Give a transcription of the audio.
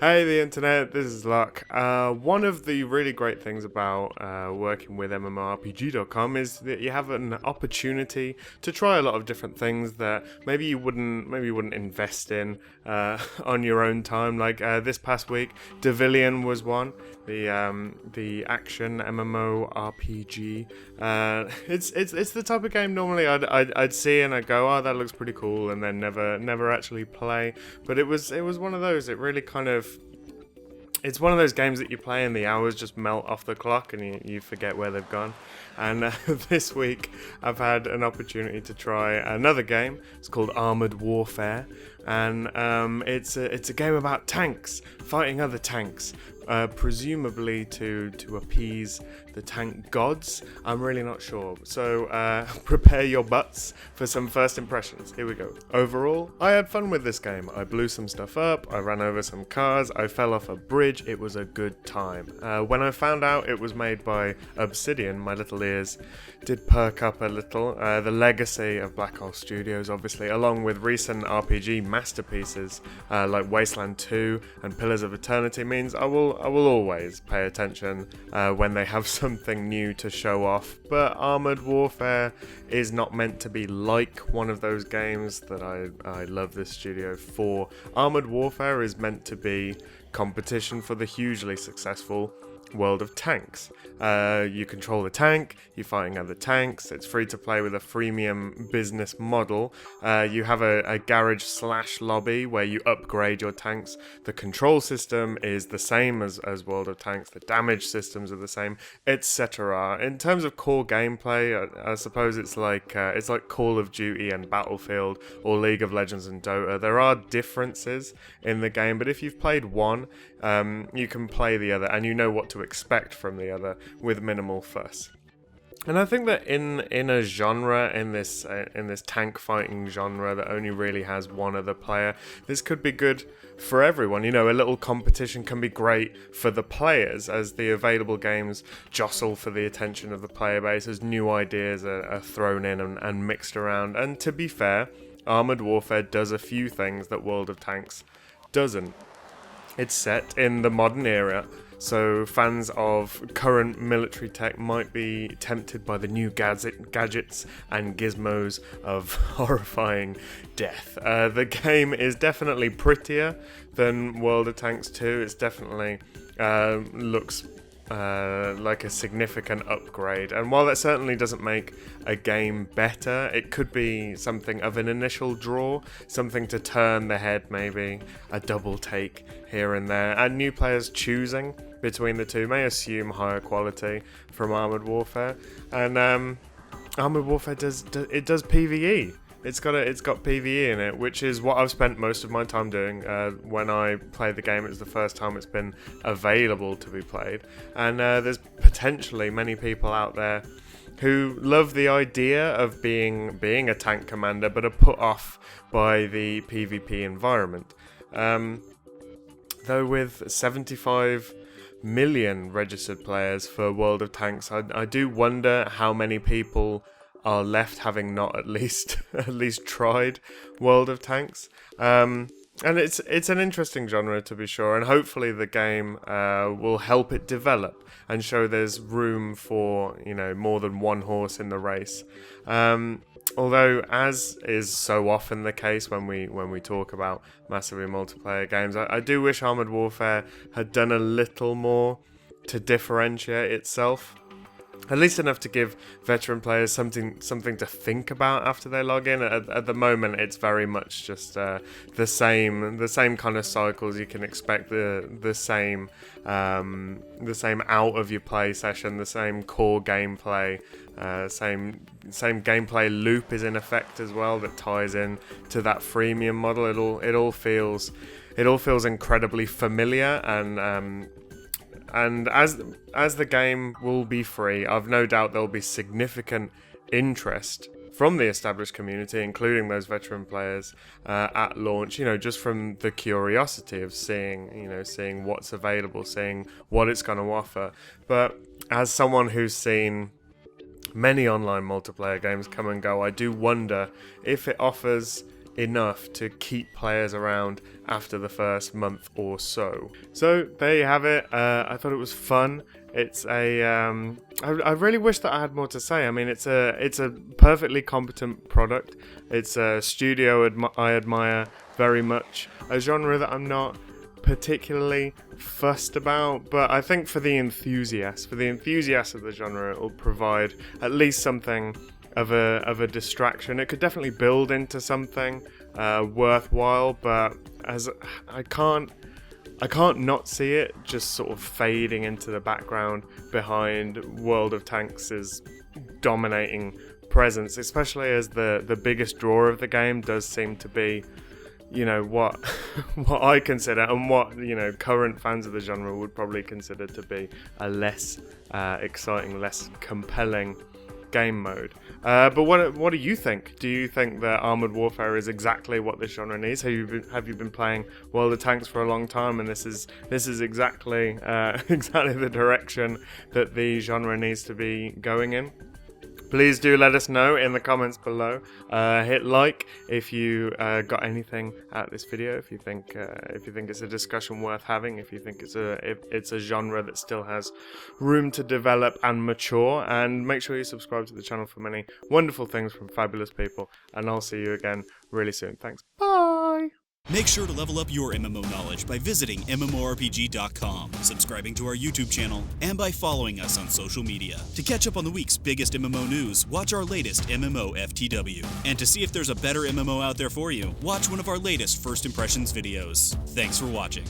Hey, the internet, this is Luck. One of the really great things about working with MMORPG.com is that you have an opportunity to try a lot of different things that maybe you wouldn't invest in on your own time. Like this past week, Devilian was one, the action MMORPG. It's the type of game normally I'd see and I'd go, oh, that looks pretty cool, and then never actually play. But it was one of those. It really kind of, it's one of those games that you play and the hours just melt off the clock and you forget where they've gone. And this week I've had an opportunity to try another game. It's called Armored Warfare, and it's a game about tanks fighting other tanks, presumably to appease the tank gods. I'm really not sure. So prepare your butts for some first impressions. Here we go. Overall, I had fun with this game. I blew some stuff up, I ran over some cars, I fell off a bridge. It was a good time. When I found out it was made by Obsidian, my little ears did perk up a little. The legacy of Black Hole Studios, obviously, along with recent RPG masterpieces like Wasteland 2 and Pillars of Eternity, means I will always pay attention when they have something new to show off. But Armored Warfare is not meant to be like one of those games that I love this studio for. Armored Warfare is meant to be competition for the hugely successful World of Tanks. You control the tank, you're fighting other tanks, it's free to play with a freemium business model. You have a garage / lobby where you upgrade your tanks. The control system is the same as World of Tanks, the damage systems are the same, etc. In terms of core gameplay, I suppose it's like Call of Duty and Battlefield or League of Legends and Dota. There are differences in the game, but if you've played one, you can play the other and you know what to expect from the other with minimal fuss. And I think that in a genre, in this tank fighting genre that only really has one other player, this could be good for everyone. You know, a little competition can be great for the players as the available games jostle for the attention of the player base, as new ideas are thrown in and mixed around. And to be fair, Armored Warfare does a few things that World of Tanks doesn't. It's set in the modern era, so fans of current military tech might be tempted by the new gadgets and gizmos of horrifying death. The game is definitely prettier than World of Tanks 2. It's definitely looks like a significant upgrade, and while that certainly doesn't make a game better, it could be something of an initial draw, something to turn the head, maybe a double take here and there, and new players choosing between the two may assume higher quality from Armored Warfare. And Armored Warfare does PvE. It's got PvE in it, which is what I've spent most of my time doing. When I played the game, it was the first time it's been available to be played. And there's potentially many people out there who love the idea of being a tank commander, but are put off by the PvP environment. Though with 75 million registered players for World of Tanks, I do wonder how many people are left having not at least tried World of Tanks. And it's an interesting genre, to be sure, and hopefully the game will help it develop and show there's room for, you know, more than one horse in the race. Although, as is so often the case when we talk about massively multiplayer games, I do wish Armored Warfare had done a little more to differentiate itself. At least enough to give veteran players something to think about after they log in. At the moment, it's very much just the same kind of cycles. You can expect the same out of your play session, the same core gameplay, same gameplay loop is in effect as well that ties in to that freemium model. It all feels incredibly familiar, and as the game will be free, I've no doubt there'll be significant interest from the established community, including those veteran players, at launch. You know, just from the curiosity of seeing what's available, seeing what it's going to offer. But as someone who's seen many online multiplayer games come and go, I do wonder if it offers enough to keep players around after the first month or so. So there you have it. I thought it was fun. It's a I really wish that I had more to say. I mean, it's a perfectly competent product. It's a studio I admire very much. A genre that I'm not particularly fussed about, but I think for the enthusiasts of the genre, it will provide at least something of a distraction. It could definitely build into something worthwhile, but as I can't not see it just sort of fading into the background behind World of Tanks' dominating presence, especially as the biggest draw of the game does seem to be, you know, what I consider, and what, you know, current fans of the genre would probably consider to be a less exciting, less compelling game mode. But what do you think? Do you think that Armored Warfare is exactly what this genre needs? Have you been playing World of Tanks for a long time, and this is exactly exactly the direction that the genre needs to be going in? Please do let us know in the comments below. Hit like if you got anything out of this video. If you think it's a discussion worth having. If you think it's a genre that still has room to develop and mature. And make sure you subscribe to the channel for many wonderful things from fabulous people. And I'll see you again really soon. Thanks. Bye. Make sure to level up your MMO knowledge by visiting MMORPG.com, subscribing to our YouTube channel, and by following us on social media. To catch up on the week's biggest MMO news, watch our latest MMO FTW. And to see if there's a better MMO out there for you, watch one of our latest First Impressions videos. Thanks for watching.